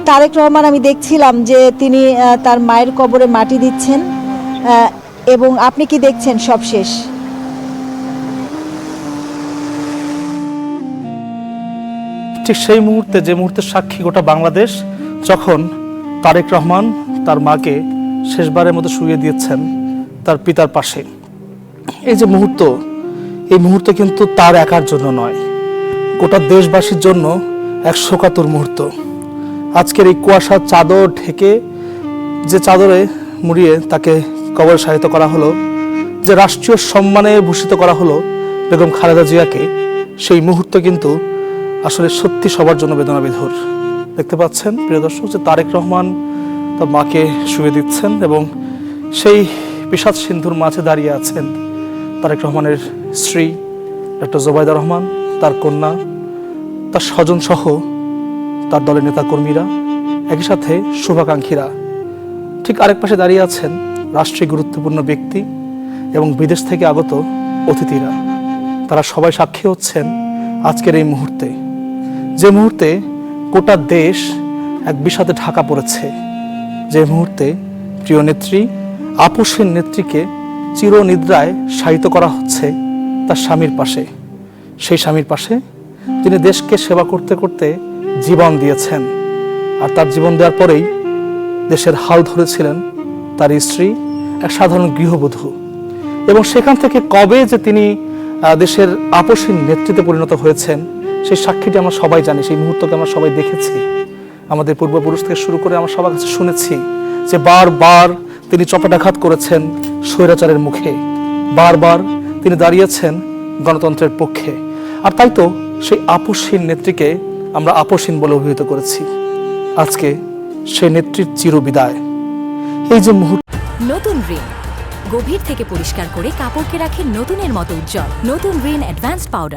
তারেক রহমান আমি দেখছিলাম যে তিনি তার মায়ের কবরে মাটি দিচ্ছেন, এবং আপনি কি দেখছেন সবশেষ? ঠিক সেই মুহূর্তে, যে মুহূর্তে সাক্ষী গোটা বাংলাদেশ, যখন তারেক রহমান তার মাকে শেষবারের মতো শুইয়ে দিয়েছেন তার পিতার পাশে। এই যে মুহূর্ত, এই মুহূর্ত কিন্তু তার একার জন্য নয়, গোটা দেশবাসীর জন্য এক শোকাতুর মুহূর্ত। আজকের এই কুয়াশার চাদর ঢেকে, যে চাদরে মুড়িয়ে তাকে কবরে শায়িত করা হলো, যে রাষ্ট্রীয় সম্মানে ভূষিত করা হলো বেগম খালেদা জিয়াকে, সেই মুহূর্ত কিন্তু আসলে সত্যি সবার জন্য বেদনাবিধুর। দেখতে পাচ্ছেন প্রিয় দর্শক, যে তারেক রহমান তার মাকে শুয়ে দিচ্ছেন এবং সেই বিষাদ সিন্ধুর মাঝে দাঁড়িয়ে আছেন তারেক রহমানের স্ত্রী ডক্টর জোবাইদা রহমান, তার কন্যা, তার স্বজন সহ তার দলের নেতাকর্মীরা, একই সাথে শুভাকাঙ্ক্ষীরা। ঠিক আরেক পাশে দাঁড়িয়ে আছেন রাষ্ট্রীয় গুরুত্বপূর্ণ ব্যক্তি এবং বিদেশ থেকে আগত অতিথিরা। তারা সবাই সাক্ষী হচ্ছেন আজকের এই মুহূর্তে, যে মুহূর্তে গোটা দেশ এক বিষাদে ঢাকা পড়েছে, যে মুহূর্তে প্রিয় নেত্রী, আপসহীন নেত্রীকে চিরনিদ্রায় শায়িত করা হচ্ছে তার স্বামীর পাশে, সেই স্বামীর পাশে যিনি দেশকে সেবা করতে করতে জীবন দিয়েছেন। আর তার জীবন দেওয়ার পরেই দেশের হাল ধরেছিলেন তার স্ত্রী, এক সাধারণ গৃহবধূ। এবং সেখান থেকে কবে যে তিনি দেশের আপসহীন নেতৃত্বে পরিণত হয়েছেন, সেই সাক্ষীটি আমরা সবাই জানি, সেই মুহূর্তকে আমরা সবাই দেখেছি। আমাদের পূর্বপুরুষ থেকে শুরু করে আমরা সবার কাছে শুনেছি যে বারবার তিনি চপেটাঘাত করেছেন স্বৈরাচারের মুখে, বারবার তিনি দাঁড়িয়েছেন গণতন্ত্রের পক্ষে। আর তাই তো সেই আপসহীন নেত্রীকে আমরা আপসহীন বলে অভিহিত করেছি। আজকে সেই নেত্রীর চিরবিদায়। এই যে মুহূর্ত, নতুন রিন গভীর থেকে পরিষ্কার করে কাপড়কে রাখে নতুনের মতো উজ্জ্বল। নতুন রিন অ্যাডভান্স পাউডার।